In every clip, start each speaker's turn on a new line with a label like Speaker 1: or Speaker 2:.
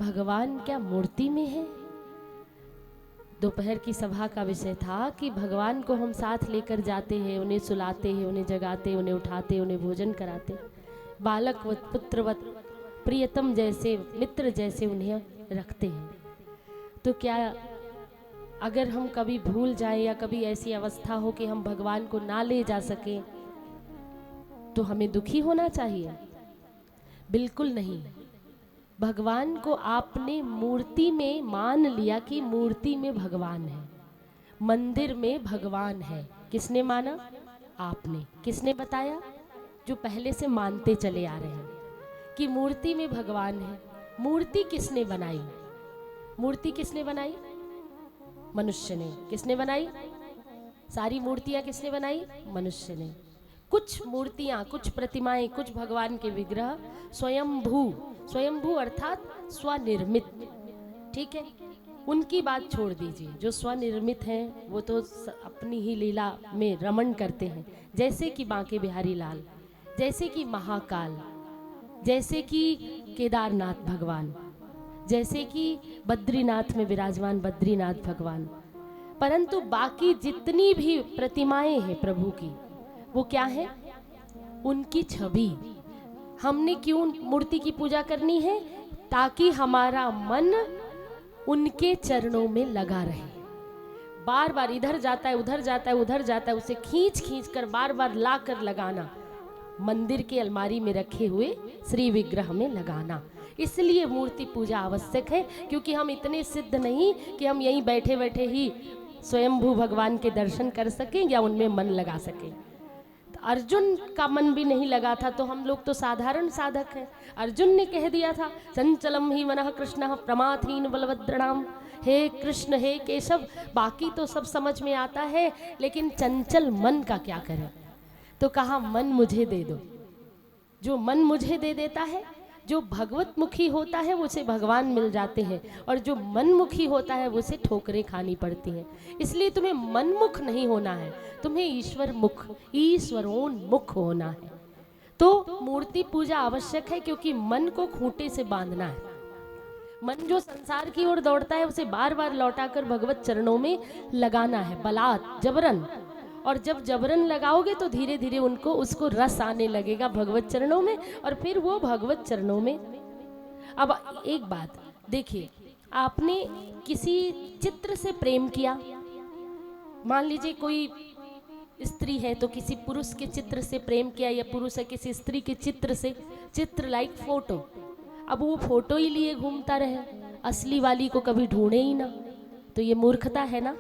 Speaker 1: भगवान क्या मूर्ति में है? दोपहर की सभा का विषय था कि भगवान को हम साथ लेकर जाते हैं, उन्हें सुलाते हैं, उन्हें जगाते, उन्हें उठाते, उन्हें भोजन कराते, बालकवत, पुत्रवत, प्रियतम जैसे, मित्र जैसे उन्हें रखते हैं। तो क्या अगर हम कभी भूल जाए या कभी ऐसी अवस्था हो कि हम भगवान को ना ले जा सके तो हमें दुखी होना चाहिए? बिल्कुल नहीं। भगवान को आपने मूर्ति में मान लिया कि मूर्ति में भगवान है, मंदिर में भगवान है। किसने माना? आपने। किसने बताया? जो पहले से मानते चले आ रहे हैं कि मूर्ति में भगवान है। मूर्ति किसने बनाई? मूर्ति किसने बनाई? मनुष्य ने। किसने बनाई? सारी मूर्तियां किसने बनाई? मनुष्य ने। कुछ मूर्तियां, कुछ प्रतिमाएं, कुछ भगवान के विग्रह स्वयंभू, स्वयंभू अर्थात स्वनिर्मित, ठीक है, उनकी बात छोड़ दीजिए। जो स्वनिर्मित हैं वो तो अपनी ही लीला में रमण करते हैं, जैसे कि बांके बिहारी लाल, जैसे कि महाकाल, जैसे कि केदारनाथ भगवान, जैसे कि बद्रीनाथ में विराजमान बद्रीनाथ भगवान। परंतु बाकी जितनी भी प्रतिमाएं हैं प्रभु की, वो क्या है? उनकी छवि। हमने क्यों मूर्ति की पूजा करनी है? ताकि हमारा मन उनके चरणों में लगा रहे। बार बार इधर जाता है, उधर जाता है, उधर जाता है, उसे खींच खींच कर बार बार ला कर लगाना, मंदिर के अलमारी में रखे हुए श्री विग्रह में लगाना। इसलिए मूर्ति पूजा आवश्यक है, क्योंकि हम इतने सिद्ध नहीं कि हम यहीं बैठे बैठे ही स्वयंभू भगवान के दर्शन कर सकें या उनमें मन लगा सकें। अर्जुन का मन भी नहीं लगा था, तो हम लोग तो साधारण साधक हैं। अर्जुन ने कह दिया था, चंचलम ही मनः कृष्ण प्रमाथीन बलभद्रणाम। हे कृष्ण, हे केशव, बाकी तो सब समझ में आता है, लेकिन चंचल मन का क्या करें? तो कहा मन मुझे दे दो। जो मन मुझे दे देता है, जो भगवत मुखी होता है, उसे भगवान मिल जाते हैं, और जो मनमुखी होता है उसे ठोकरें खानी पड़ती हैं। इसलिए तुम्हें मनमुख नहीं होना है, तुम्हें ईश्वर मुख, ईश्वरोन्मुख होना है। तो मूर्ति पूजा आवश्यक है, क्योंकि मन को खूंटे से बांधना है। मन जो संसार की ओर दौड़ता है उसे बार बार लौटाकर भगवत चरणों में लगाना है, बलात्, जबरन। और जब जबरन लगाओगे तो धीरे धीरे उसको रस आने लगेगा भगवत चरणों में, और फिर वो भगवत चरणों में। अब एक बात देखिए, आपने किसी चित्र से प्रेम किया, मान लीजिए कोई स्त्री है तो किसी पुरुष के चित्र से प्रेम किया, या पुरुष है किसी स्त्री के चित्र से, चित्र लाइक फोटो। अब वो फोटो ही लिए घूमता रहे, असली वाली को कभी ढूंढे ही ना, तो ये मूर्खता है ना।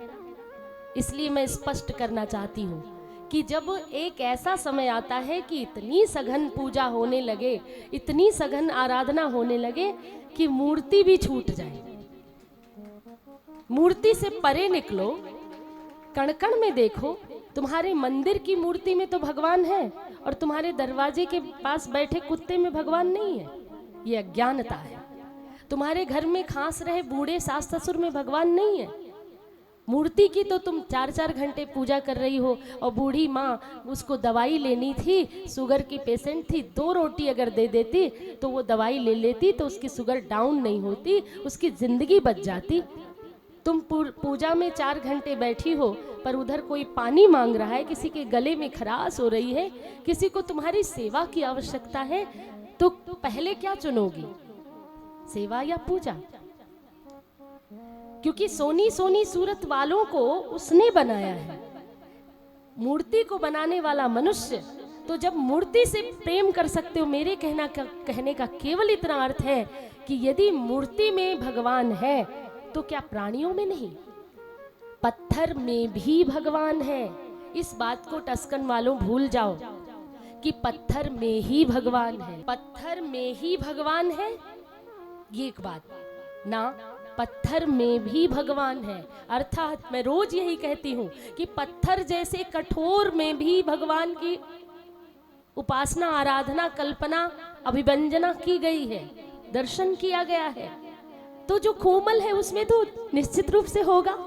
Speaker 1: इसलिए मैं स्पष्ट करना चाहती हूँ कि जब एक ऐसा समय आता है कि इतनी सघन पूजा होने लगे, इतनी सघन आराधना होने लगे कि मूर्ति भी छूट जाए, मूर्ति से परे निकलो, कण कण में देखो। तुम्हारे मंदिर की मूर्ति में तो भगवान है, और तुम्हारे दरवाजे के पास बैठे कुत्ते में भगवान नहीं है। ये अज्ञानता है। तुम्हारे घर में खांस रहे बूढ़े सास ससुर में भगवान नहीं है। मूर्ति की तो तुम 4-4 घंटे पूजा कर रही हो, और बूढ़ी माँ, उसको दवाई लेनी थी, शुगर की पेशेंट थी, 2 रोटी अगर दे देती तो वो दवाई ले लेती, तो उसकी शुगर डाउन नहीं होती, उसकी जिंदगी बच जाती। तुम पूजा में 4 घंटे बैठी हो, पर उधर कोई पानी मांग रहा है, किसी के गले में खराश हो रही है, किसी को तुम्हारी सेवा की आवश्यकता है, तो पहले क्या चुनोगी, सेवा या पूजा? क्योंकि सोनी सोनी सूरत वालों को उसने बनाया है। मूर्ति को बनाने वाला मनुष्य, तो जब मूर्ति से प्रेम कर सकते हो, मेरे कहने का केवल इतना अर्थ है कि यदि मूर्ति में भगवान है तो क्या प्राणियों में नहीं? पत्थर में भी भगवान है। इस बात को टस्कन वालों भूल जाओ कि पत्थर में ही भगवान है, पत्थर में ही भगवान है। ये एक बात ना, पत्थर में भी भगवान है। अर्थात मैं रोज यही कहती हूँ कि पत्थर जैसे कठोर में भी भगवान की उपासना, आराधना, कल्पना, अभिव्यंजना की गई है, दर्शन किया गया है। तो जो कोमल है उसमें तो निश्चित रूप से होगा।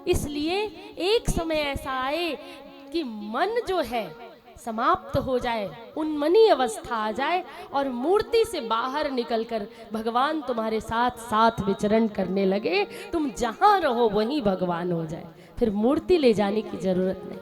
Speaker 1: इसलिए एक समय ऐसा आए कि मन जो है समाप्त हो जाए, उन्मनी अवस्था आ जाए और मूर्ति से बाहर निकलकर भगवान तुम्हारे साथ साथ विचरण करने लगे, तुम जहाँ रहो वहीं भगवान हो जाए, फिर मूर्ति ले जाने की जरूरत नहीं।